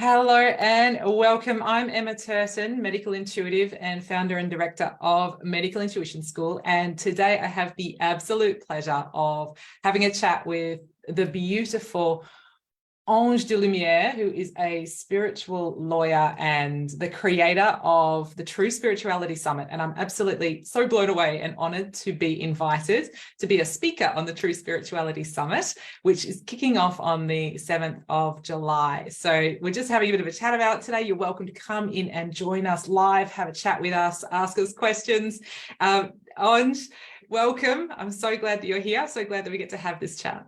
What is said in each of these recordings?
Hello and welcome. I'm Emma Turton, medical intuitive and founder and director of Medical Intuition School. And today I have the absolute pleasure of having a chat with the beautiful Ange De Lumiere, who is a spiritual lawyer and the creator of the True Spirituality Summit. And I'm absolutely so blown away and honored to be invited to be a speaker on the True Spirituality Summit, which is kicking off on the 7th of July. So we're just having a bit of a chat about it today. You're welcome to come in and join us live, have a chat with us, ask us questions. Ange, welcome. I'm so glad that you're here. So glad that we get to have this chat.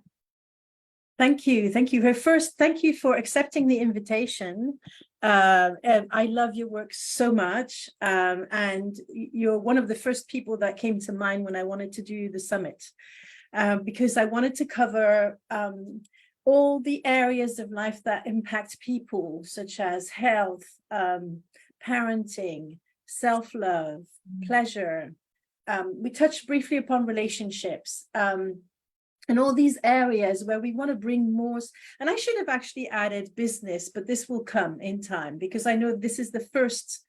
Thank you. Thank you. First, thank you for accepting the invitation. And I love your work so much. And you're one of the first people that came to mind when I wanted to do the summit, because I wanted to cover all the areas of life that impact people, such as health, parenting, self-love, pleasure. We touched briefly upon relationships. And all these areas where we want to bring more, and I should have actually added business, but this will come in time because I know this is the first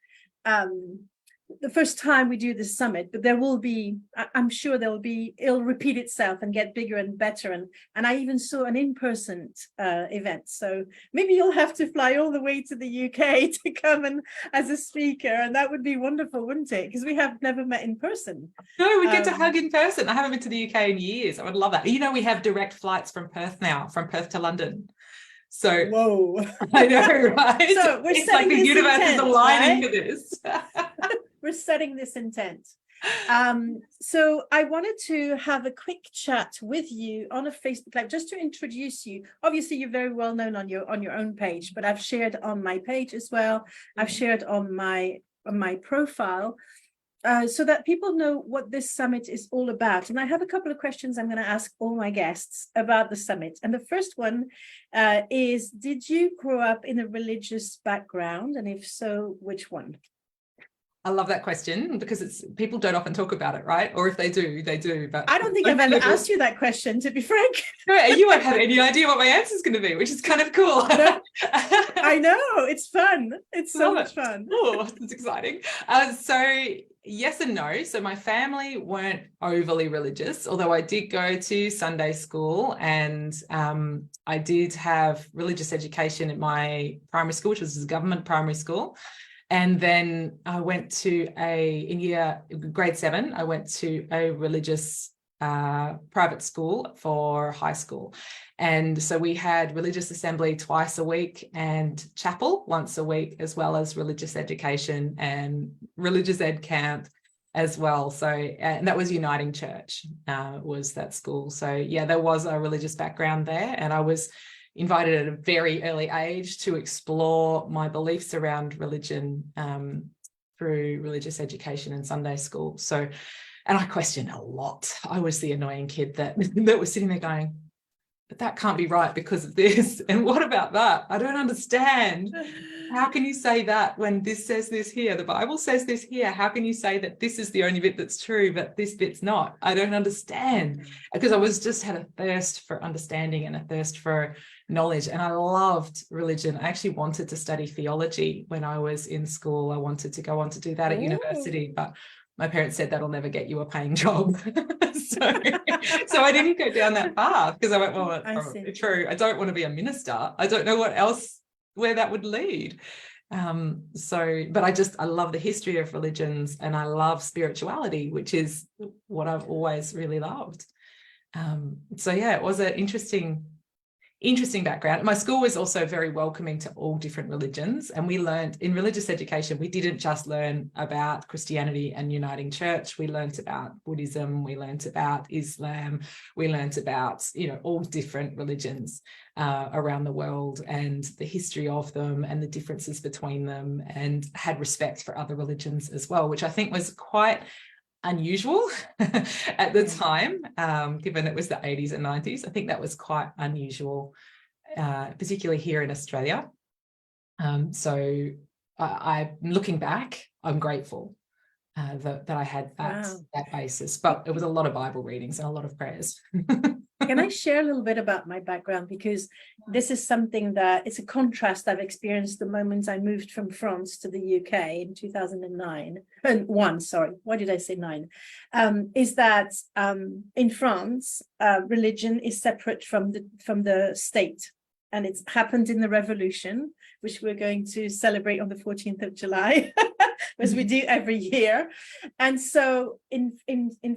time we do this summit, but there will be, I'm sure it'll repeat itself and get bigger and better. And I even saw an in-person event. So maybe you'll have to fly all the way to the UK to come and as a speaker. And that would be wonderful, wouldn't it? Because we have never met in person. No, we get to hug in person. I haven't been to the UK in years. I would love that. You know, we have direct flights from Perth now, from Perth to London. So whoa, I know, right? So it's like the universe is aligning for this. We're setting this intent. So I wanted to have a quick chat with you on a Facebook Live just to introduce you. Obviously, you're very well known on your own page, but I've shared on my page as well. I've shared on my profile. So that people know what this summit is all about. And I have a couple of questions I'm going to ask all my guests about the summit. And the first one is, did you grow up in a religious background? And if so, which one? I love that question because people don't often talk about it, right? Or if they do, they do. But I don't think I've ever asked you that question, to be frank. No, you won't have any idea what my answer is going to be, which is kind of cool. No, I know, it's fun. It's so much fun. Oh, it's exciting. So yes and no. So my family weren't overly religious, although I did go to Sunday school and I did have religious education at my primary school, which was a government primary school. And then I went to grade 7, I went to a religious private school for high school. And so we had religious assembly twice a week and chapel once a week, as well as religious education and religious ed camp as well. So, and that was Uniting Church, was that school. So yeah, there was a religious background there, and I was invited at a very early age to explore my beliefs around religion through religious education and Sunday school. So, and I questioned a lot. I was the annoying kid that was sitting there going, but that can't be right because of this. And what about that? I don't understand. How can you say that when this says this here? The Bible says this here. How can you say that this is the only bit that's true, but this bit's not? I don't understand. Because I had a thirst for understanding and a thirst for knowledge. And I loved religion. I actually wanted to study theology when I was in school. I wanted to go on to do that at university, but my parents said that'll never get you a paying job. so I didn't go down that path because I went, well, that's probably true. I don't want to be a minister. I don't know where that would lead. But I love the history of religions, and I love spirituality, which is what I've always really loved. So yeah, it was an interesting background. My school was also very welcoming to all different religions, and we learned in religious education, we didn't just learn about Christianity and Uniting Church. We learned about Buddhism, we learned about Islam, we learned about, all different religions around the world and the history of them and the differences between them, and had respect for other religions as well, which I think was quite unusual at the time, given it was the 80s and 90s. I think that was quite unusual, particularly here in Australia. So I'm looking back, I'm grateful that I had that basis, but it was a lot of Bible readings and a lot of prayers. Can I share a little bit about my background? Because this is something that it's a contrast I've experienced the moment I moved from France to the UK in 2009. And one, sorry, why did I say nine? Is that in France, religion is separate from the state. And it's happened in the revolution, which we're going to celebrate on the 14th of July, as we do every year. And so in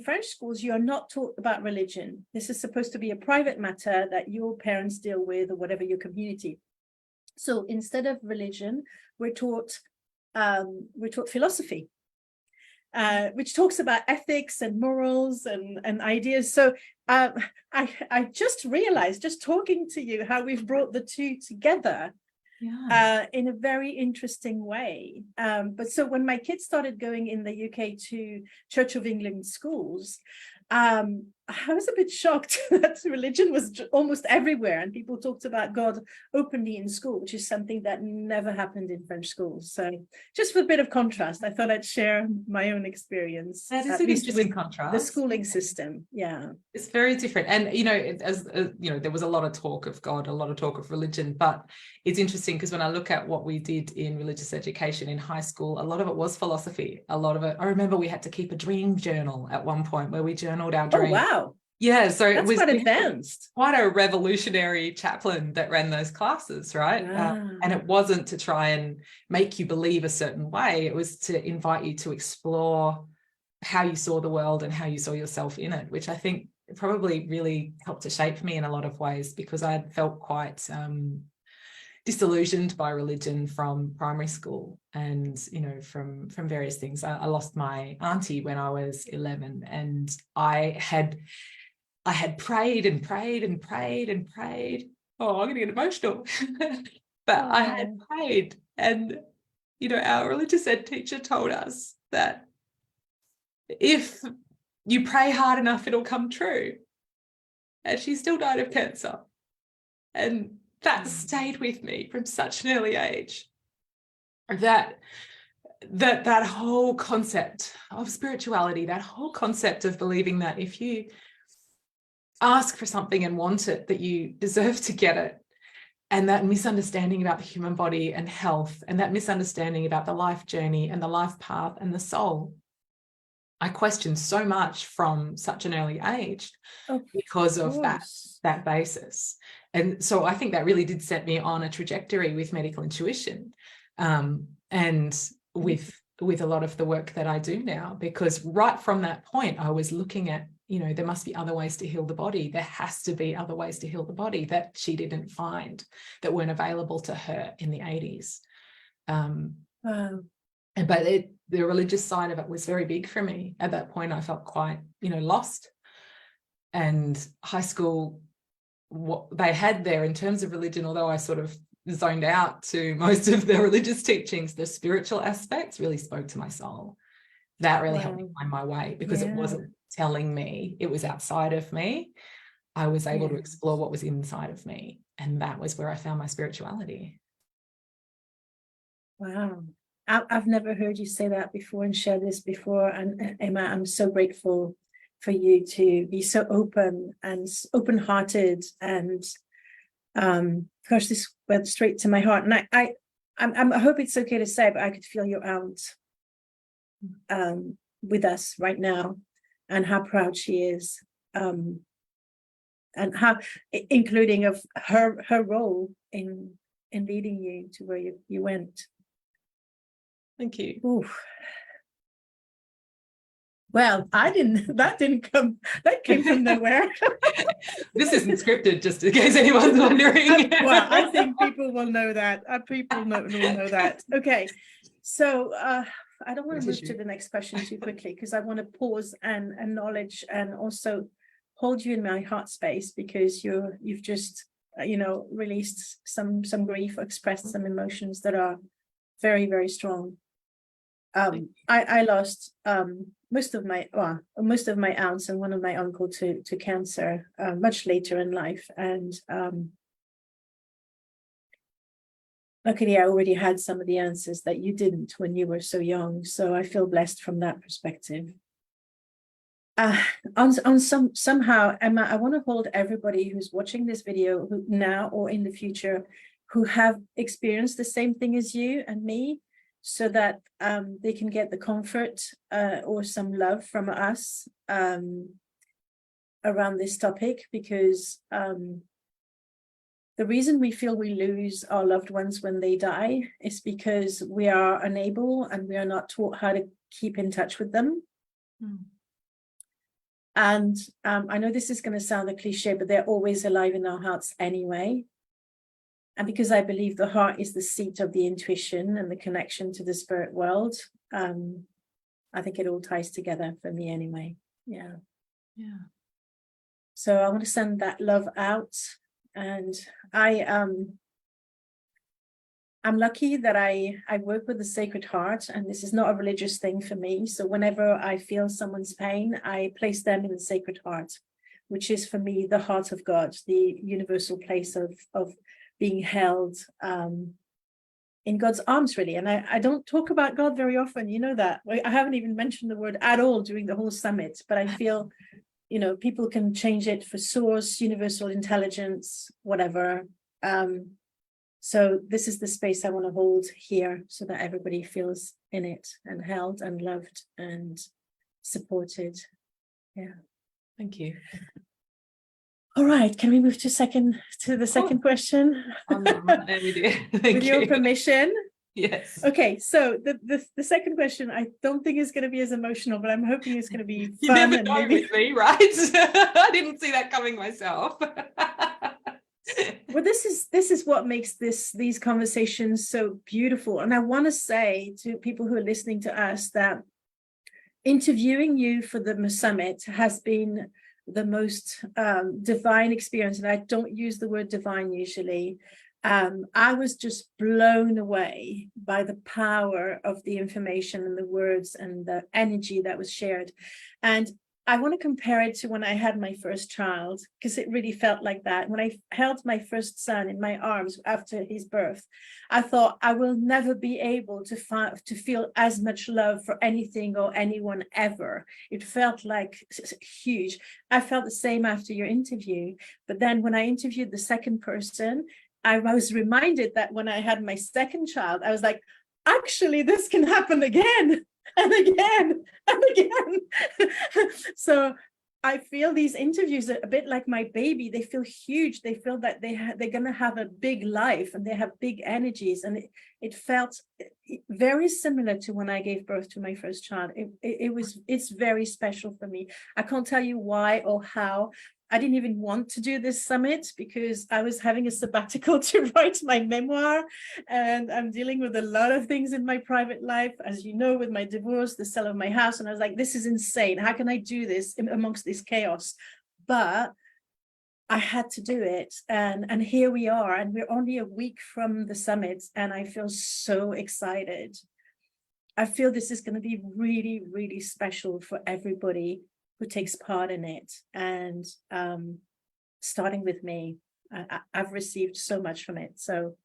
French schools, you are not taught about religion. This is supposed to be a private matter that your parents deal with, or whatever your community. So instead of religion, we're taught philosophy, which talks about ethics and morals and ideas. So I just realized, just talking to you, how we've brought the two together in a very interesting way. But so when my kids started going in the UK to Church of England schools, I was a bit shocked that religion was almost everywhere, and people talked about God openly in school, which is something that never happened in French schools. So just for a bit of contrast, I thought I'd share my own experience. That is an interesting contrast. The schooling system, yeah. It's very different. And, you know, as you know, there was a lot of talk of God, a lot of talk of religion, but it's interesting because when I look at what we did in religious education in high school, a lot of it was philosophy. A lot of it, I remember we had to keep a dream journal at one point where we journaled our dreams. Oh, wow. Yeah, so that's it was quite advanced. Quite a revolutionary chaplain that ran those classes, right? And it wasn't to try and make you believe a certain way. It was to invite you to explore how you saw the world and how you saw yourself in it, which I think probably really helped to shape me in a lot of ways, because I felt quite disillusioned by religion from primary school, and, you know, from various things. I lost my auntie when I was 11, and I had prayed and prayed and prayed and prayed. Oh, I'm going to get emotional. But I had prayed, and, you know, our religious ed teacher told us that if you pray hard enough, it'll come true. And she still died of cancer. And that stayed with me from such an early age. That whole concept of spirituality, that whole concept of believing that if you ask for something and want it, that you deserve to get it, and that misunderstanding about the human body and health, and that misunderstanding about the life journey and the life path and the soul, I questioned so much from such an early age because of that basis. And so I think that really did set me on a trajectory with medical intuition, and with a lot of the work that I do now, because right from that point I was looking at, you know, there must be other ways to heal the body. There has to be other ways to heal the body that she didn't find, that weren't available to her in the 80s. But the religious side of it was very big for me. At that point, I felt quite, you know, lost. And high school, what they had there in terms of religion, although I sort of zoned out to most of the religious teachings, the spiritual aspects really spoke to my soul. That really helped me find my way, because it wasn't telling me, it was outside of me. I was able to explore what was inside of me. And that was where I found my spirituality. Wow. I've never heard you say that before and share this before. And Emma, I'm so grateful for you to be so open and open-hearted. And gosh, this went straight to my heart. And I hope it's okay to say, but I could feel your aunt with us right now, and how proud she is, and how, including of her role in leading you to where you went. Thank you. Oof. Well, that came from nowhere. This isn't scripted, just in case anyone's wondering. Well, I think people will know that. People will know that. Okay, so I don't want to move to the next question too quickly, because I want to pause and acknowledge and also hold you in my heart space, because you've just released some grief, expressed some emotions that are very, very strong. I lost most of my aunts and one of my uncle to cancer much later in life, and luckily I already had some of the answers that you didn't when you were so young, so I feel blessed from that perspective. Somehow, Emma, I want to hold everybody who's watching this video who now or in the future who have experienced the same thing as you and me, so that they can get the comfort or some love from us around this topic, because the reason we feel we lose our loved ones when they die is because we are unable and we are not taught how to keep in touch with them. And I know this is going to sound a cliche, but they're always alive in our hearts anyway. And because I believe the heart is the seat of the intuition and the connection to the spirit world, I think it all ties together for me anyway. Yeah. So I want to send that love out. And I'm lucky that I work with the Sacred Heart, and this is not a religious thing for me. So whenever I feel someone's pain, I place them in the Sacred Heart, which is for me the heart of God, the universal place of being held in God's arms, really. And I don't talk about God very often, you know that. I haven't even mentioned the word at all during the whole summit, but I feel, you know, people can change it for source, universal intelligence, whatever. So this is the space I want to hold here, so that everybody feels in it and held and loved and supported. Yeah. Thank you. All right, can we move to the second question? There we do. With your permission. Yes. Okay, so the second question I don't think is going to be as emotional, but I'm hoping it's going to be fun. You never know with me, right? I didn't see that coming myself. Well, this is what makes these conversations so beautiful. And I want to say to people who are listening to us that interviewing you for the summit has been the most divine experience. And I don't use the word divine usually. I was just blown away by the power of the information and the words and the energy that was shared. And I want to compare it to when I had my first child, because it really felt like that. When I held my first son in my arms after his birth, I thought I will never be able to feel as much love for anything or anyone ever. It felt like huge. I felt the same after your interview. But then when I interviewed the second person, I was reminded that when I had my second child, I was like, actually, this can happen again. And again and again. So I feel these interviews are a bit like my baby. They feel huge. They feel that they're going to have a big life and they have big energies. And it felt very similar to when I gave birth to my first child. It's very special for me. I can't tell you why or how. I didn't even want to do this summit because I was having a sabbatical to write my memoir, and I'm dealing with a lot of things in my private life, as you know, with my divorce, the sale of my house. And I was like, this is insane. How can I do this amongst this chaos? But I had to do it. And here we are, and we're only a week from the summit, and I feel so excited. I feel this is going to be really, really special for everybody who takes part in it. And starting with me, I've received so much from it. So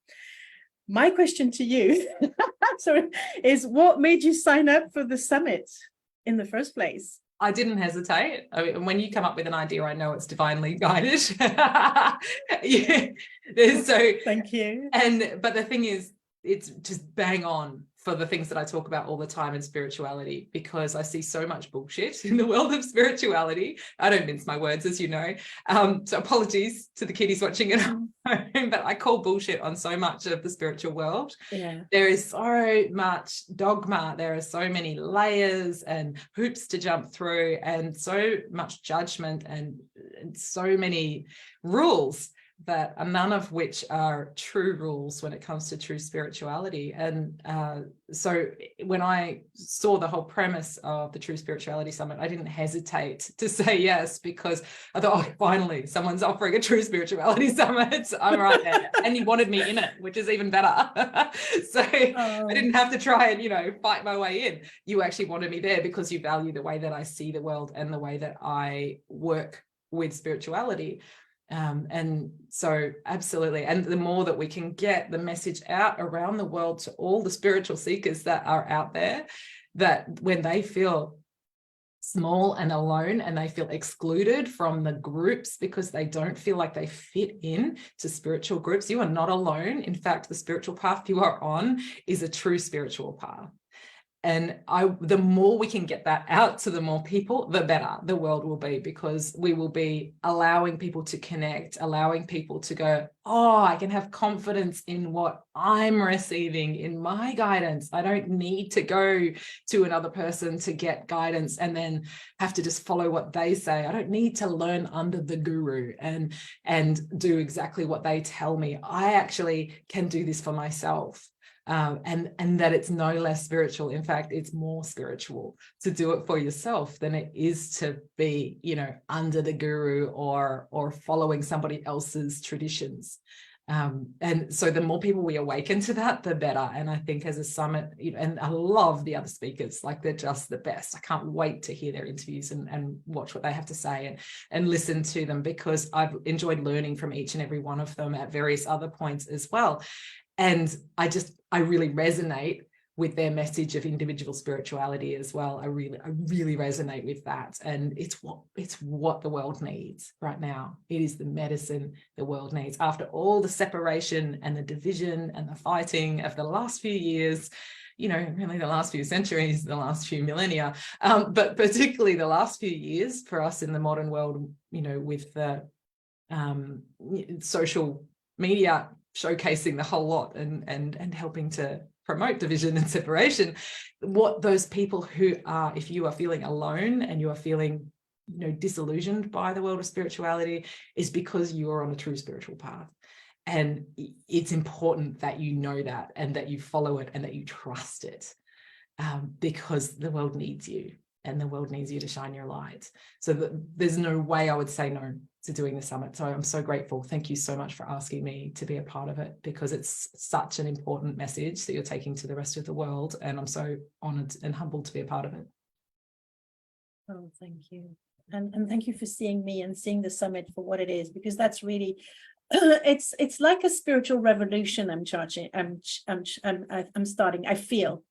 my question to you is what made you sign up for the summit in the first place? I didn't hesitate. I mean, when you come up with an idea, I know it's divinely guided. Yeah. So thank you. But the thing is, it's just bang on for the things that I talk about all the time in spirituality, because I see so much bullshit in the world of spirituality. I don't mince my words, as you know. So apologies to the kiddies watching at home, but I call bullshit on so much of the spiritual world. Yeah. There is so much dogma. There are so many layers and hoops to jump through, and so much judgment and so many rules that are none of which are true rules when it comes to true spirituality. And so when I saw the whole premise of the True Spirituality Summit, I didn't hesitate to say yes, because I thought, oh, finally, someone's offering a True Spirituality Summit. I'm right there. And you wanted me in it, which is even better. So I didn't have to try and, fight my way in. You actually wanted me there because you value the way that I see the world and the way that I work with spirituality. And so absolutely. And the more that we can get the message out around the world to all the spiritual seekers that are out there, that when they feel small and alone, and they feel excluded from the groups because they don't feel like they fit in to spiritual groups. You are not alone. In fact, the spiritual path you are on is a true spiritual path. And the more we can get that out to the more people, the better the world will be, because we will be allowing people to connect, allowing people to go, oh, I can have confidence in what I'm receiving in my guidance. I don't need to go to another person to get guidance and then have to just follow what they say. I don't need to learn under the guru and do exactly what they tell me. I actually can do this for myself. And that it's no less spiritual. In fact, it's more spiritual to do it for yourself than it is to be, under the guru or following somebody else's traditions. And so the more people we awaken to that, the better. And I think as a summit, and I love the other speakers, like they're just the best. I can't wait to hear their interviews and watch what they have to say and listen to them, because I've enjoyed learning from each and every one of them at various other points as well. And I really resonate with their message of individual spirituality as well. I really resonate with that. And it's what the world needs right now. It is the medicine the world needs. After all the separation and the division and the fighting of the last few years, really the last few centuries, the last few millennia, but particularly the last few years for us in the modern world, with the social media showcasing the whole lot and helping to promote division and separation. What those people who are, if you are feeling alone and you are feeling, disillusioned by the world of spirituality, is because you are on a true spiritual path. And it's important that you know that and that you follow it and that you trust it, because the world needs you and the world needs you to shine your light. So there's no way I would say no to doing the summit. So I'm so grateful. Thank you so much for asking me to be a part of it, because it's such an important message that you're taking to the rest of the world. And I'm so honored and humbled to be a part of it. Oh, thank you. And thank you for seeing me and seeing the summit for what it is, because that's really, it's like a spiritual revolution I'm starting, I feel,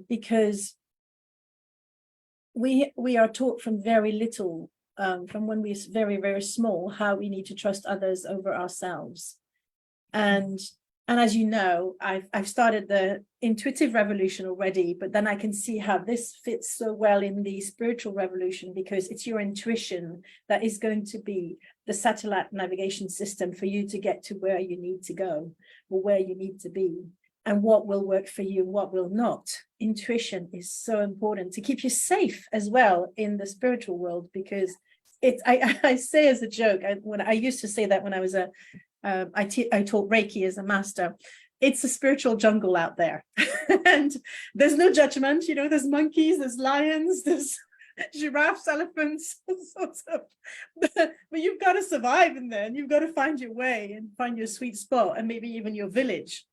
because we are taught from very little, from when we're very, very small, how we need to trust others over ourselves. And as you know, I've started the intuitive revolution already, but then I can see how this fits so well in the spiritual revolution, because it's your intuition that is going to be the satellite navigation system for you to get to where you need to go or where you need to be, and what will work for you, what will not. Intuition is so important to keep you safe as well in the spiritual world, because I say as a joke, when I used to say that when I was I taught Reiki as a master, it's a spiritual jungle out there. And there's no judgment, there's monkeys, there's lions, there's giraffes, elephants, all sorts of, but you've got to survive in there, and you've got to find your way and find your sweet spot, and maybe even your village.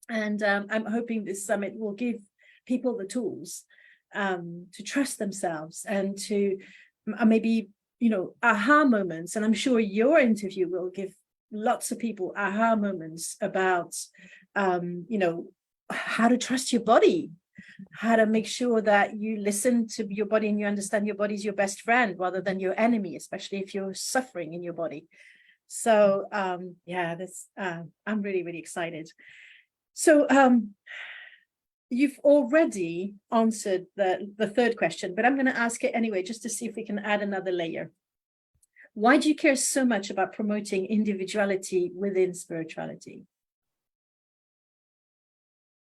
And I'm hoping this summit will give people the tools to trust themselves and to maybe, aha moments. And I'm sure your interview will give lots of people aha moments about, how to trust your body, how to make sure that you listen to your body and you understand your body's your best friend rather than your enemy, especially if you're suffering in your body. So I'm really, really excited. So you've already answered the third question, but I'm going to ask it anyway, just to see if we can add another layer. Why do you care so much about promoting individuality within spirituality?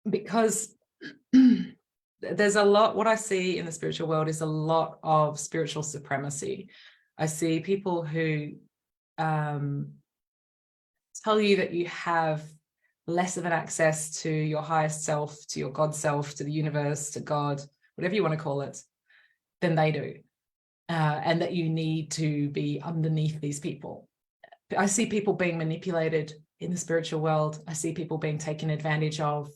Because there's a lot, what I see in the spiritual world is a lot of spiritual supremacy. I see people who tell you that you have less of an access to your highest self, to your God self, to the universe, to God, whatever you want to call it, than they do. And that you need to be underneath these people. I see people being manipulated in the spiritual world. I see people being taken advantage of.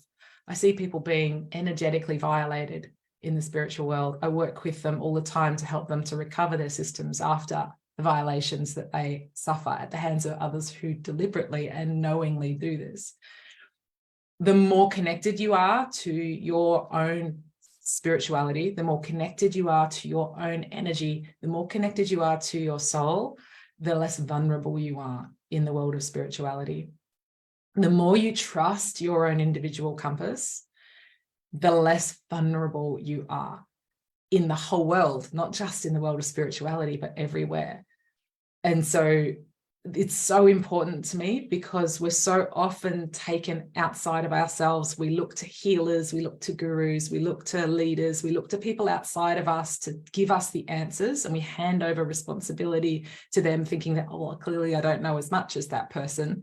I see people being energetically violated in the spiritual world. I work with them all the time to help them to recover their systems after the violations that they suffer at the hands of others who deliberately and knowingly do this. The more connected you are to your own spirituality, the more connected you are to your own energy, the more connected you are to your soul, the less vulnerable you are in the world of spirituality. The more you trust your own individual compass, the less vulnerable you are in the whole world, not just in the world of spirituality, but everywhere. And so it's so important to me, because we're so often taken outside of ourselves. We look to healers, we look to gurus, we look to leaders, we look to people outside of us to give us the answers, and we hand over responsibility to them, thinking that, oh, well, clearly I don't know as much as that person.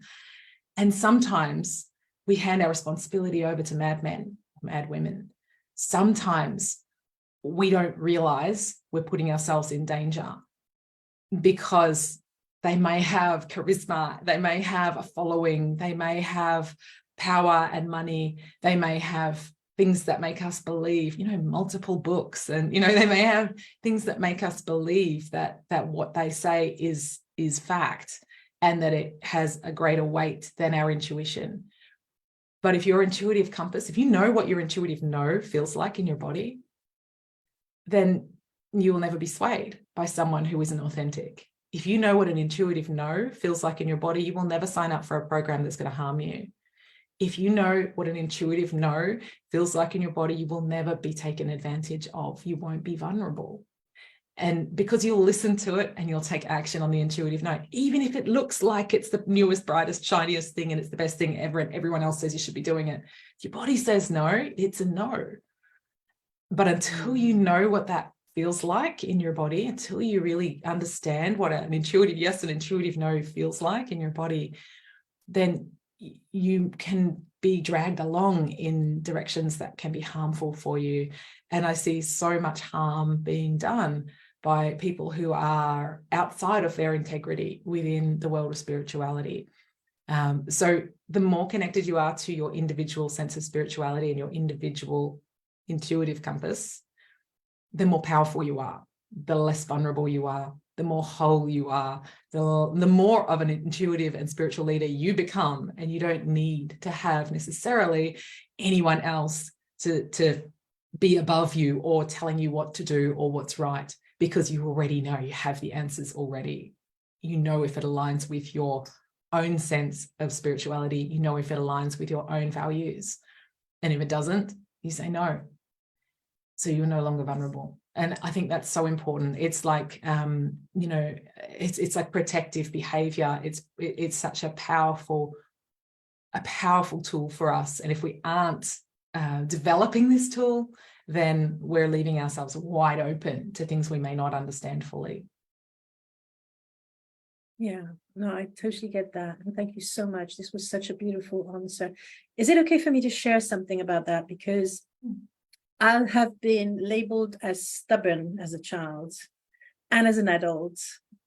And sometimes we hand our responsibility over to madmen, mad women. Sometimes we don't realize we're putting ourselves in danger, because they may have charisma, they may have a following, they may have power and money, they may have things that make us believe, multiple books, and, they may have things that make us believe that what they say is fact, and that it has a greater weight than our intuition. But if your intuitive compass, if you know what your intuitive no feels like in your body, then you will never be swayed by someone who isn't authentic. If you know what an intuitive no feels like in your body, you will never sign up for a program that's going to harm you. If you know what an intuitive no feels like in your body, you will never be taken advantage of. You won't be vulnerable. And because you'll listen to it and you'll take action on the intuitive no, even if it looks like it's the newest, brightest, shiniest thing and it's the best thing ever and everyone else says you should be doing it. If your body says no, it's a no. But until you know what that feels like in your body, until you really understand what an intuitive yes and intuitive no feels like in your body, then you can be dragged along in directions that can be harmful for you. And I see so much harm being done by people who are outside of their integrity within the world of spirituality. So the more connected you are to your individual sense of spirituality and your individual intuitive compass, the more powerful you are, the less vulnerable you are, the more whole you are, the more of an intuitive and spiritual leader you become. And you don't need to have necessarily anyone else to be above you or telling you what to do or what's right, because you already know, you have the answers already. You know if it aligns with your own sense of spirituality, you know if it aligns with your own values. And if it doesn't, you say no. So you're no longer vulnerable. And I think that's so important. It's like, it's like protective behavior. It's such a powerful tool for us. And if we aren't developing this tool, then we're leaving ourselves wide open to things we may not understand fully. Yeah, no, I totally get that. And thank you so much. This was such a beautiful answer. Is it okay for me to share something about that? Because I have been labeled as stubborn as a child and as an adult,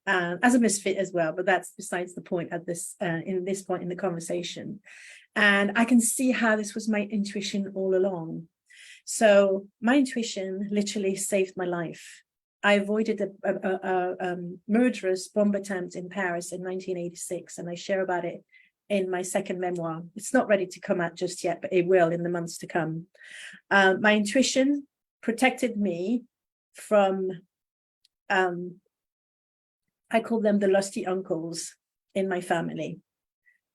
as a misfit as well, but that's besides the point at this in this point in the conversation. And I can see how this was my intuition all along. So my intuition literally saved my life. I avoided a murderous bomb attempt in Paris in 1986, and I share about it in my second memoir. It's not ready to come out just yet, but it will in the months to come. My intuition protected me from, I call them the lusty uncles in my family.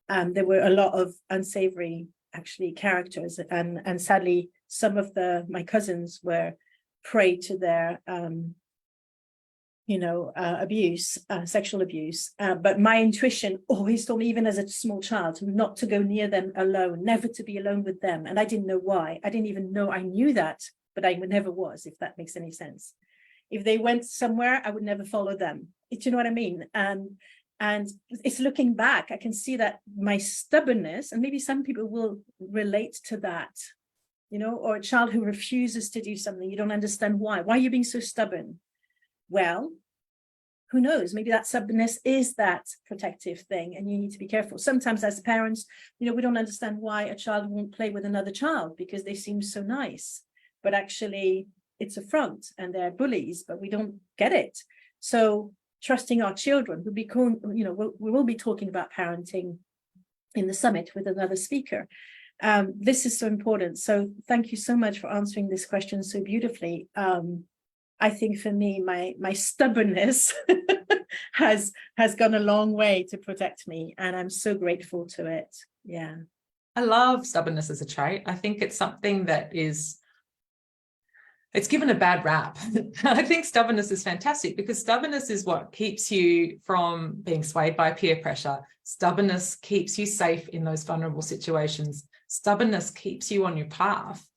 There were a lot of unsavory, actually, characters, and sadly, some of my cousins were prey to their abuse, sexual abuse. But my intuition always told me, even as a small child, not to go near them alone, never to be alone with them. And I didn't know why. I didn't even know I knew that, but I never was, if that makes any sense. If they went somewhere, I would never follow them. Do you know what I mean? And it's looking back, I can see that my stubbornness, and maybe some people will relate to that, or a child who refuses to do something. You don't understand why. Why are you being so stubborn? Well, who knows? Maybe that stubbornness is that protective thing, and you need to be careful. Sometimes as parents, we don't understand why a child won't play with another child because they seem so nice, but actually it's a front and they're bullies, but we don't get it. So trusting our children, we will be talking about parenting in the summit with another speaker. This is so important. So thank you so much for answering this question so beautifully. I think for me, my stubbornness has gone a long way to protect me, and I'm so grateful to it. Yeah. I love stubbornness as a trait. I think it's something that it's given a bad rap. I think stubbornness is fantastic, because stubbornness is what keeps you from being swayed by peer pressure. Stubbornness keeps you safe in those vulnerable situations. Stubbornness keeps you on your path.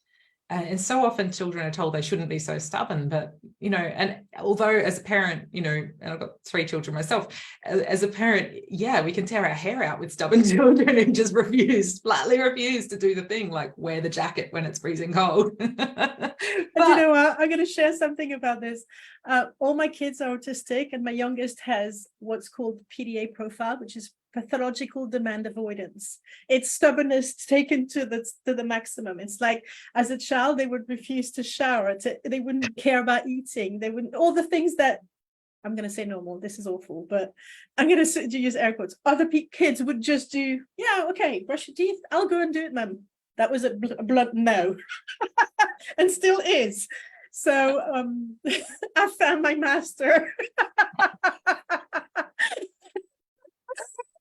And so often children are told they shouldn't be so stubborn, but, and although as a parent, and I've got 3 children myself, as a parent, yeah, we can tear our hair out with stubborn children who just flatly refuse to do the thing, like wear the jacket when it's freezing cold. And you know what? I'm going to share something about this. All my kids are autistic, and my youngest has what's called PDA profile, which is pathological demand avoidance. It's stubbornness taken to the maximum. It's like, as a child, they would refuse to shower. They wouldn't care about eating. They wouldn't, all the things that, I'm going to say normal, this is awful, but I'm going to use air quotes. Other kids would just do, yeah, okay, brush your teeth. I'll go and do it, mum. That was a blunt no. And still is. So I found my master.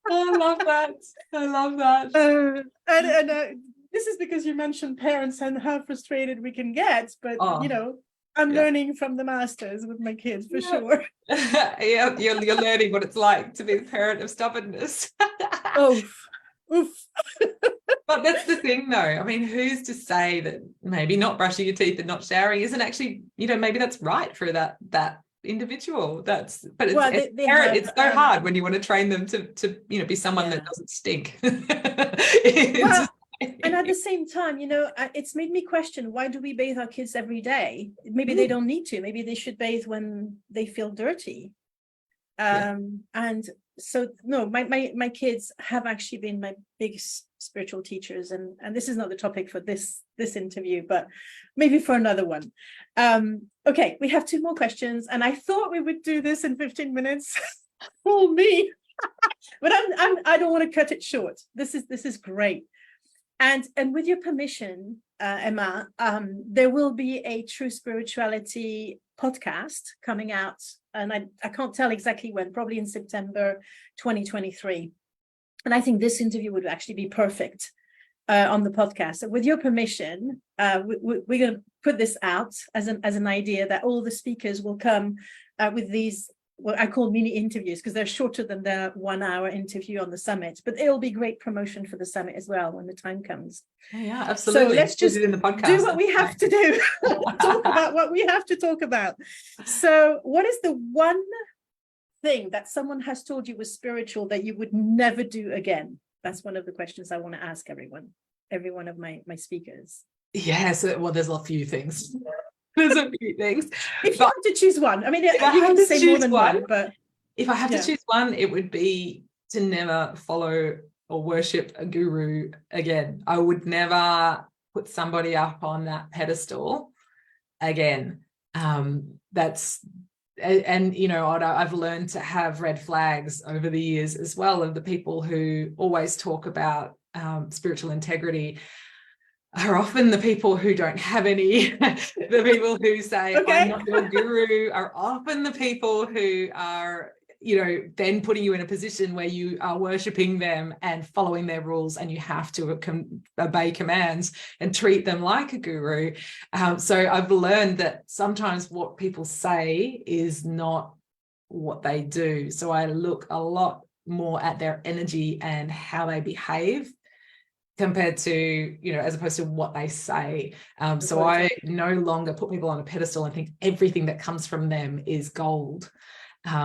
I love that. I love that. And this is because you mentioned parents and how frustrated we can get, but I'm learning from the masters with my kids for sure. Yeah, you're learning what it's like to be the parent of stubbornness. Oof. But that's the thing, though. I mean, who's to say that maybe not brushing your teeth and not showering isn't actually, maybe that's right for that individual. But it's so hard when you want to train them to be someone that doesn't stink. And at the same time, it's made me question, why do we bathe our kids every day? Maybe they don't need to. Maybe they should bathe when they feel dirty. And so no, my kids have actually been my biggest spiritual teachers, and this is not the topic for this interview, but maybe for another one. Okay, we have 2 more questions, and I thought we would do this in 15 minutes. Oh me. But I don't want to cut it short. This is great. And with your permission, Emma, there will be a True Spirituality podcast coming out, and I can't tell exactly when, probably in September 2023. And I think this interview would actually be perfect on the podcast. So with your permission, we're going to put this out as an idea that all the speakers will come with these, what I call mini interviews, because they're shorter than the 1-hour interview on the summit, but it'll be great promotion for the summit as well when the time comes. Yeah, absolutely. So let's just in the podcast. do what we have to do. Talk about what we have to talk about. So what is the one thing that someone has told you was spiritual that you would never do again? That's one of the questions I want to ask every one of my speakers. Yes, well, there's a few things. There's a few things. If you have to choose one, I mean, you can say more than one, but if I have to choose one, it would be to never follow or worship a guru again. I would never put somebody up on that pedestal again. I've learned to have red flags over the years as well, of the people who always talk about spiritual integrity are often the people who don't have any. The people who say, I'm not your guru, are often the people who are, then putting you in a position where you are worshipping them and following their rules, and you have to obey commands and treat them like a guru. So I've learned that sometimes what people say is not what they do. So I look a lot more at their energy and how they behave, compared to, as opposed to what they say. So I no longer put people on a pedestal and think everything that comes from them is gold,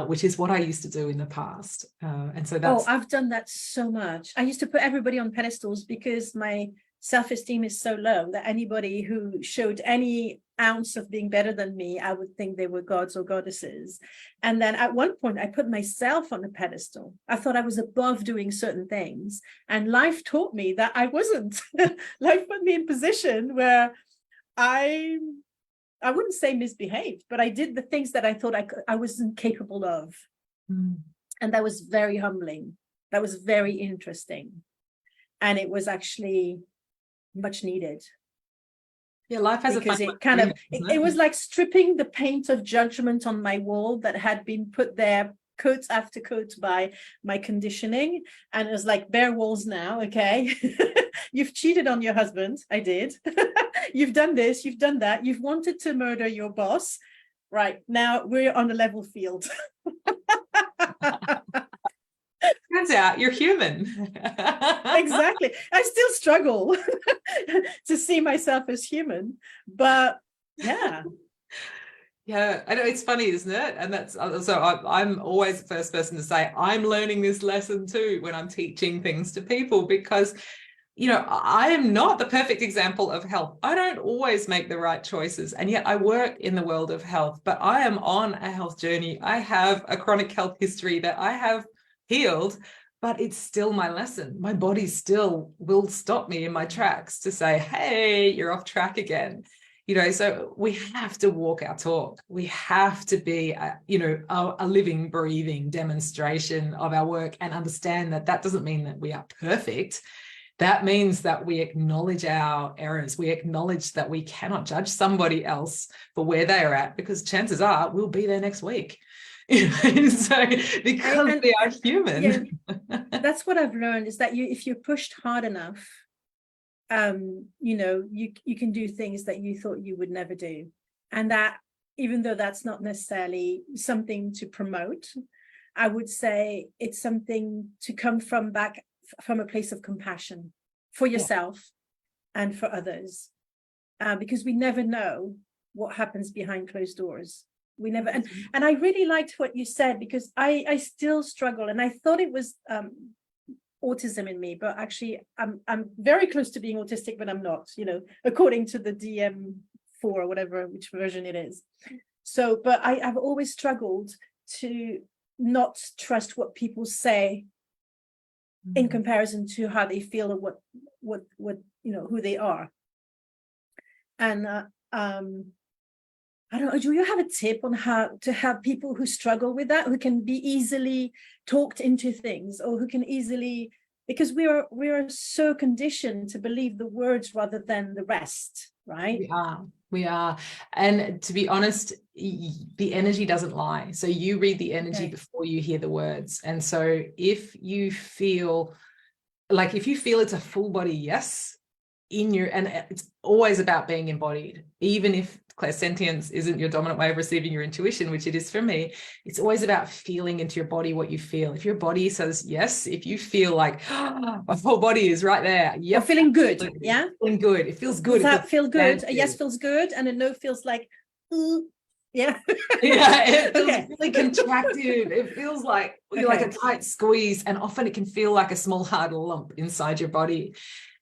which is what I used to do in the past. And so that's... I've done that so much. I used to put everybody on pedestals because my self-esteem is so low that anybody who showed any ounce of being better than me, I would think they were gods or goddesses. And then at one point I put myself on a pedestal. I thought I was above doing certain things, and life taught me that I wasn't. Life put me in position where I wouldn't say misbehaved, but I did the things that I thought I wasn't capable of. And that was very humbling. That was very interesting. And it was actually much needed. Yeah, life has Because a fun it kind of, doesn't it was like stripping the paint of judgment on my wall that had been put there coat after coat by my conditioning. And it was like bare walls now, okay? You've cheated on your husband. I did. You've done this, you've done that. You've wanted to murder your boss. Right, now we're on a level field. Turns out you're human. Exactly. I still struggle to see myself as human, but yeah. Yeah, I know, it's funny, isn't it? And that's so I'm always the first person to say I'm learning this lesson too when I'm teaching things to people, because I am not the perfect example of health. I don't always make the right choices, and yet I work in the world of health, but I am on a health journey. I have a chronic health history that I have healed, but it's still my lesson. My body still will stop me in my tracks to say, hey, you're off track again. So we have to walk our talk. We have to be, a living, breathing demonstration of our work, and understand that that doesn't mean that we are perfect. That means that we acknowledge our errors. We acknowledge that we cannot judge somebody else for where they are at, because chances are we'll be there next week. So because we are human. Yeah, that's what I've learned, is that if you're pushed hard enough, you can do things that you thought you would never do. And that, even though that's not necessarily something to promote, I would say it's something to come from a place of compassion for yourself and for others, because we never know what happens behind closed doors. We never, and I really liked what you said, because I still struggle, and I thought it was autism in me, but actually I'm very close to being autistic, but I'm not, according to the DM4 or whatever, which version it is. So, but I've always struggled to not trust what people say in comparison to how they feel, or what who they are. And I don't know, do you have a tip on how to have people who struggle with that, who can be easily talked into things, or who can easily, because we are so conditioned to believe the words rather than the rest, right? We are. And to be honest, the energy doesn't lie. So you read the energy before you hear the words. And so if you feel it's a full body yes and it's always about being embodied, even if clairsentience isn't your dominant way of receiving your intuition, which it is for me, it's always about feeling into your body what you feel. If your body says yes, if you feel like my whole body is right there, or feeling good, feeling good, it feels good. Does that feel good? A yes feels good, and a no feels like yeah. It feels really contracted. It feels like like a tight squeeze, and often it can feel like a small hard lump inside your body,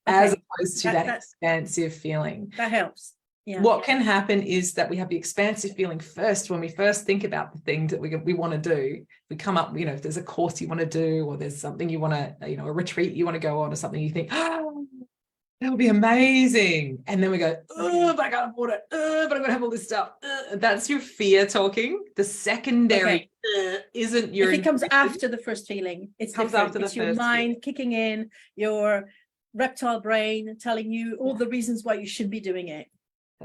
as opposed to that expansive feeling. That helps. Yeah. What can happen is that we have the expansive feeling first when we first think about the things that we want to do. We come up, if there's a course you want to do, or there's something you want to, a retreat you want to go on, or something you think, oh, that would be amazing. And then we go, oh, but I can't afford it. But I'm going to have all this stuff. That's your fear talking. The secondary isn't your... If it comes after the first feeling, it's different. It's your mind kicking in, your reptile brain telling you all the reasons why you should be doing it.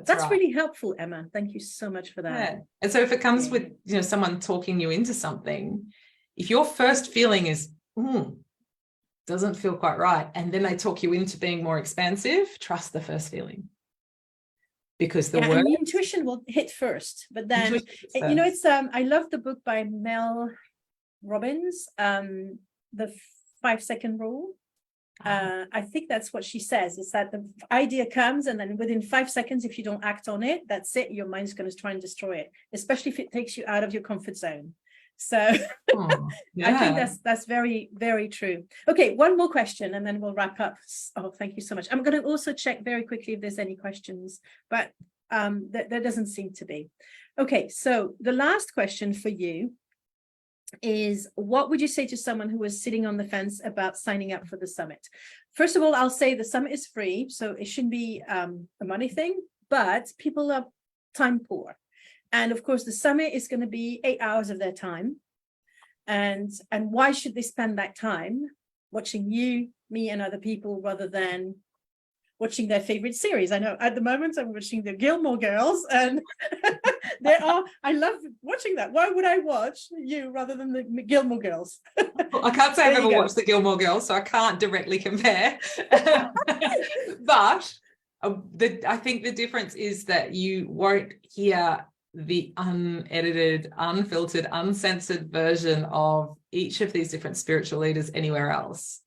That's really helpful, Emma. Thank you so much for that. Yeah. And so if it comes with, someone talking you into something, if your first feeling is, doesn't feel quite right, and then they talk you into being more expansive, trust the first feeling. Because the intuition will hit first, but then, it's, I love the book by Mel Robbins, The 5-Second Rule. I think that's what she says, is that the idea comes, and then within 5 seconds, if you don't act on it, that's it. Your mind's going to try and destroy it, especially if it takes you out of your comfort zone. So I think that's very, very true. Okay, one more question and then we'll wrap up. Oh, thank you so much. I'm going to also check very quickly if there's any questions, but there doesn't seem to be. Okay, so the last question for you is, what would you say to someone who was sitting on the fence about signing up for the summit? First of all, I'll say the summit is free, so it shouldn't be a money thing, but people are time poor. And of course, the summit is going to be 8 hours of their time. And why should they spend that time watching you, me, and other people, rather than watching their favorite series. I know at the moment I'm watching the Gilmore Girls, and I love watching that. Why would I watch you rather than the Gilmore Girls? Well, I can't say I've ever watched the Gilmore Girls, so I can't directly compare. But I think the difference is that you won't hear the unedited, unfiltered, uncensored version of each of these different spiritual leaders anywhere else.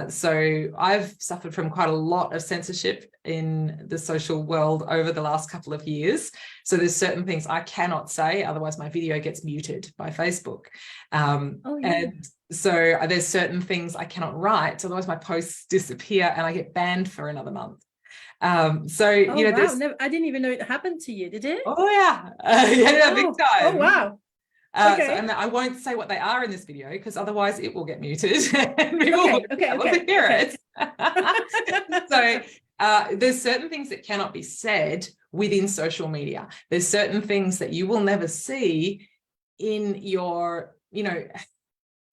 So I've suffered from quite a lot of censorship in the social world over the last couple of years. So there's certain things I cannot say, otherwise my video gets muted by Facebook. And so there's certain things I cannot write, otherwise my posts disappear and I get banned for another month. You know, wow. No, I didn't even know it happened to you, did it? Oh yeah, yeah, big time. Oh wow. Okay. And I won't say what they are in this video because otherwise it will get muted and we will be able to hear it. So there's certain things that cannot be said within social media. There's certain things that you will never see in your, you know,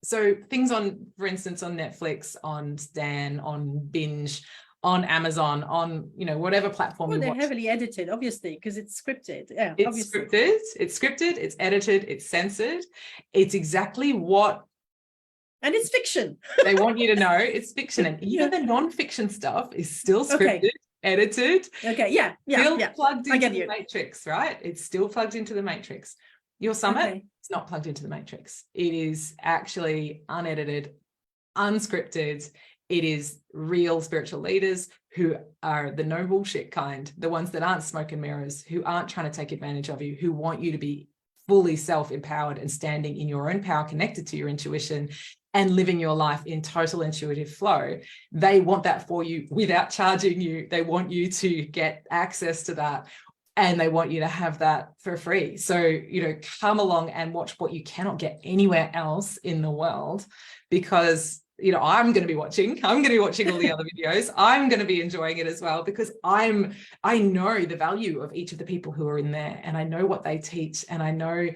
so things on, for instance, on Netflix, on Stan, on Binge, on Amazon, on, you know, whatever platform you watch. They're heavily edited, obviously, because it's scripted. Yeah, it's scripted, it's edited, it's censored. It's exactly what, and it's fiction. They want you to know it's fiction. And even the non-fiction stuff is still scripted, edited. Still plugged into the matrix, right? It's still plugged into the matrix. Your summit is not plugged into the matrix. It is actually unedited, unscripted. It is real spiritual leaders who are the no bullshit kind, the ones that aren't smoke and mirrors, who aren't trying to take advantage of you, who want you to be fully self-empowered and standing in your own power, connected to your intuition and living your life in total intuitive flow. They want that for you without charging you. They want you to get access to that. And they want you to have that for free. So, you know, come along and watch what you cannot get anywhere else in the world, because, you know, I'm going to be watching all the other videos. I'm going to be enjoying it as well, because I know the value of each of the people who are in there, and I know what they teach, and I know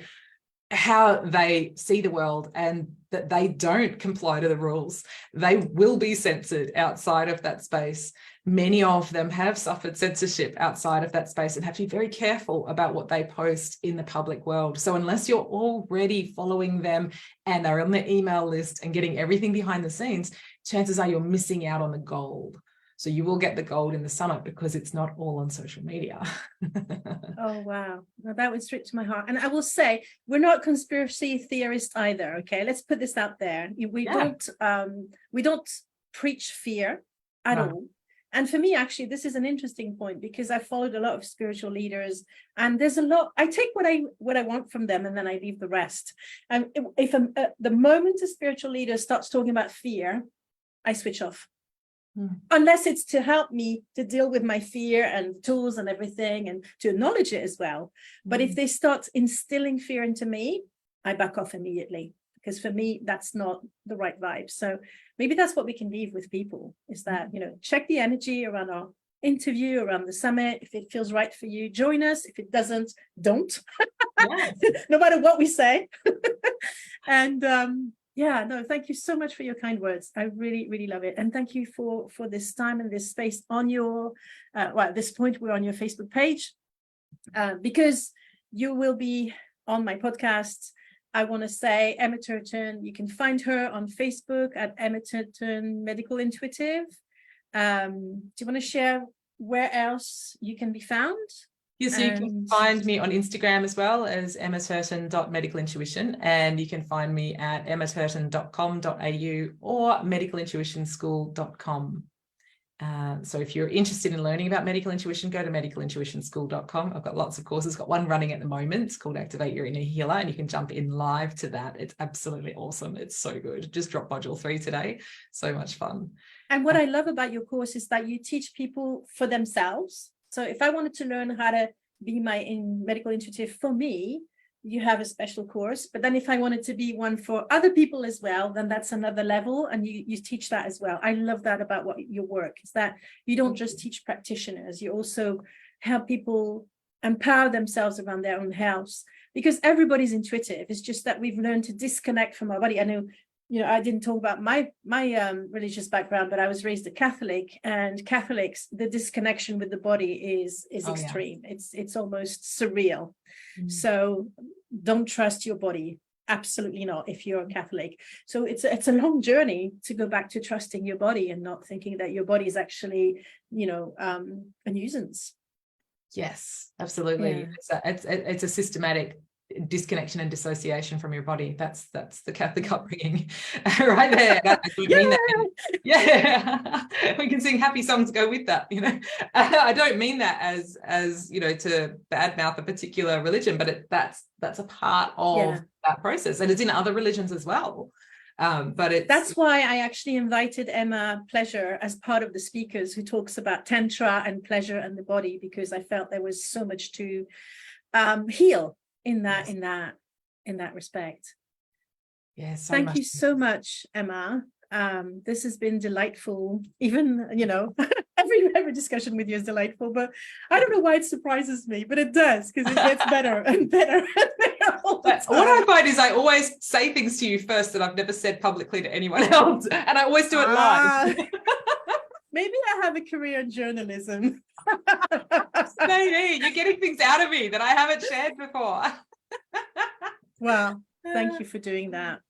how they see the world, and that they don't comply to the rules. They will be censored outside of that space. Many of them have suffered censorship outside of that space and have to be very careful about what they post in the public world. So unless you're already following them and are on their email list and getting everything behind the scenes, chances are you're missing out on the gold. So you will get the gold in the summit because it's not all on social media. Oh, wow. Well, that went straight to my heart. And I will say, we're not conspiracy theorists either. Okay, let's put this out there. We don't preach fear at all. And for me, actually, this is an interesting point, because I followed a lot of spiritual leaders, and there's a lot, I take what I want from them, and then I leave the rest. And if the moment a spiritual leader starts talking about fear, I switch off. Unless it's to help me to deal with my fear and tools and everything, and to acknowledge it as well. But if they start instilling fear into me, I back off immediately, because for me, that's not the right vibe. So maybe that's what we can leave with people, is that, you know, check the energy around our interview, around the summit. If it feels right for you, join us. If it doesn't, don't. No matter what we say. And thank you so much for your kind words. I really, really love it. And thank you for this time and this space on your, at this point, we're on your Facebook page, because you will be on my podcast. I want to say Emma Turton, you can find her on Facebook at Emma Turton Medical Intuitive. Do you want to share where else you can be found? Yes, so you can find me on Instagram as well as emmaturton.medicalintuition, and you can find me at emmaturton.com.au or medicalintuitionschool.com. So if you're interested in learning about medical intuition, go to medicalintuitionschool.com. I've got lots of courses, got one running at the moment. It's called Activate Your Inner Healer, and you can jump in live to that. It's absolutely awesome. It's so good. Just dropped module 3 today. So much fun. And what I love about your course is that you teach people for themselves. So if I wanted to learn how to be my medical intuitive for me, you have a special course. But then if I wanted to be one for other people as well, then that's another level, and you teach that as well. I love that about your work, is that you don't just teach practitioners, you also help people empower themselves around their own health, because everybody's intuitive. It's just that we've learned to disconnect from our body. I know I didn't talk about my religious background, but I was raised a Catholic, and Catholics, the disconnection with the body is extreme. Yeah. It's almost surreal. So don't trust your body. Absolutely not, if you're a Catholic. So it's a long journey to go back to trusting your body and not thinking that your body is actually, a nuisance. Yes, absolutely. Yeah. It's a systematic disconnection and dissociation from your body. That's the Catholic upbringing right there. I don't mean that. Yeah, we can sing happy songs go with that. I don't mean that as to badmouth a particular religion, but that's a part of that process, and it's in other religions as well. But that's why I actually invited Emma Pleasure as part of the speakers, who talks about tantra and pleasure and the body, because I felt there was so much to heal in that respect. Yes. Thank you so much, Emma. This has been delightful. Even every discussion with you is delightful, but I don't know why it surprises me, but it does, because it gets better and better and better all the time. What I find is I always say things to you first that I've never said publicly to anyone else, and I always do it live. Maybe I have a career in journalism. Maybe you're getting things out of me that I haven't shared before. Well, thank you for doing that.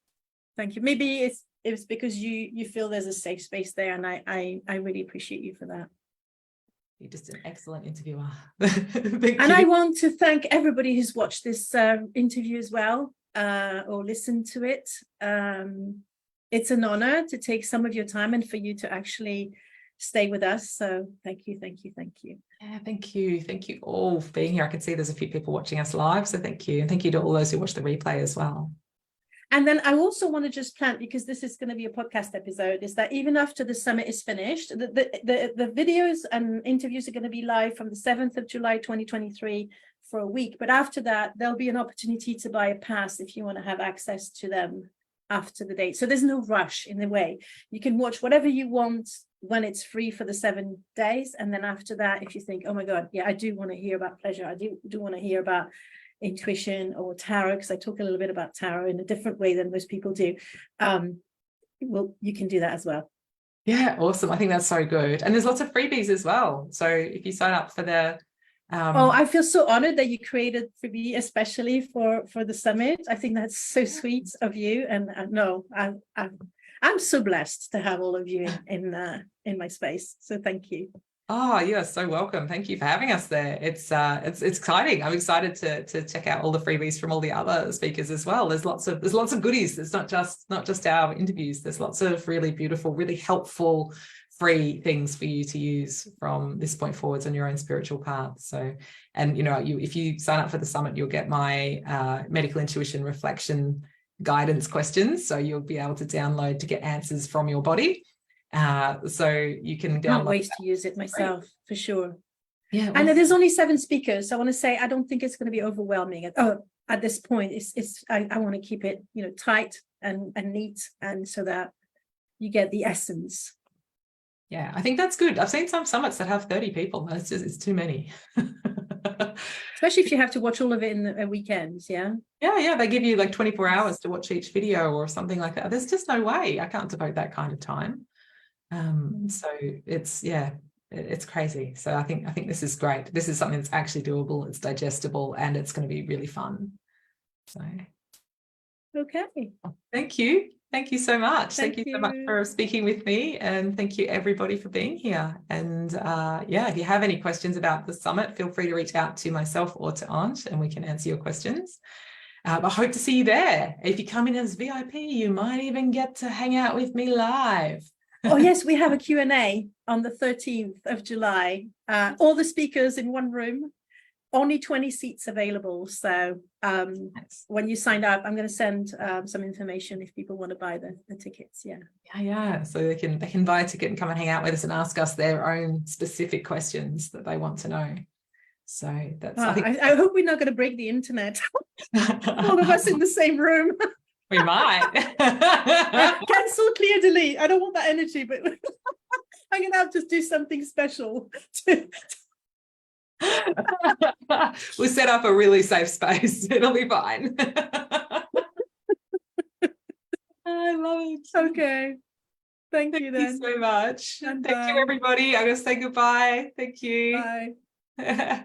Thank you. Maybe it's because you feel there's a safe space there, and I really appreciate you for that. You're just an excellent interviewer. I want to thank everybody who's watched this interview as well, or listened to it. It's an honor to take some of your time and for you to actually stay with us. So thank you. Yeah, thank you all for being here. I can see there's a few people watching us live, so thank you, and thank you to all those who watch the replay as well. And then I also want to just plant, because this is going to be a podcast episode, is that even after the summit is finished, the videos and interviews are going to be live from the 7th of July 2023 for a week. But after that, there'll be an opportunity to buy a pass if you want to have access to them after the date. So there's no rush in a way. You can watch whatever you want when it's free for the 7 days. And then after that, if you think, oh my God, yeah, I do want to hear about pleasure, I do want to hear about intuition or tarot, because I talk a little bit about tarot in a different way than most people do, well, you can do that as well. Yeah, awesome. I think that's so good. And there's lots of freebies as well. So if you sign up for the I feel so honored that you created freebie especially for the summit. I think that's so sweet of you. And no, I'm so blessed to have all of you in my space. So thank you. Oh, you're so welcome. Thank you for having us there. It's exciting. I'm excited to check out all the freebies from all the other speakers as well. There's lots of goodies. It's not just our interviews. There's lots of really beautiful, really helpful free things for you to use from this point forwards on your own spiritual path. So, and if you sign up for the summit, you'll get my medical intuition reflection guidance questions. So you'll be able to download to get answers from your body. So you can download. Can't wait to use it myself for sure. Yeah, and there's only 7 speakers. So I want to say I don't think it's going to be overwhelming at this point. I want to keep it tight and neat, and so that you get the essence. Yeah, I think that's good. I've seen some summits that have 30 people. It's too many. Especially if you have to watch all of it in the weekends. Yeah, they give you like 24 hours to watch each video or something like that. There's just no way I can't devote that kind of time. So it's crazy. So I think this is great. This is something that's actually doable, it's digestible, and it's going to be really fun. So okay, thank you so much. Thank you so much for speaking with me, and thank you everybody for being here. And if you have any questions about the summit, feel free to reach out to myself or to Ange, and we can answer your questions. I hope to see you there. If you come in as VIP, you might even get to hang out with me live. Oh yes, we have a Q&A on the 13th of July. All the speakers in one room, only 20 seats available. So when you sign up, I'm going to send some information if people want to buy the tickets. Yeah. So they can buy a ticket and come and hang out with us and ask us their own specific questions that they want to know. So that's. I hope we're not going to break the internet. All of us in the same room. We might. Cancel, clear, delete. I don't want that energy, but I'm going to have to do something special. We'll set up a really safe space. It'll be fine. I love it. Okay. Thank you Thank you then. so much. And Thank you, bye. everybody. I'm going to say goodbye. Thank you. Bye.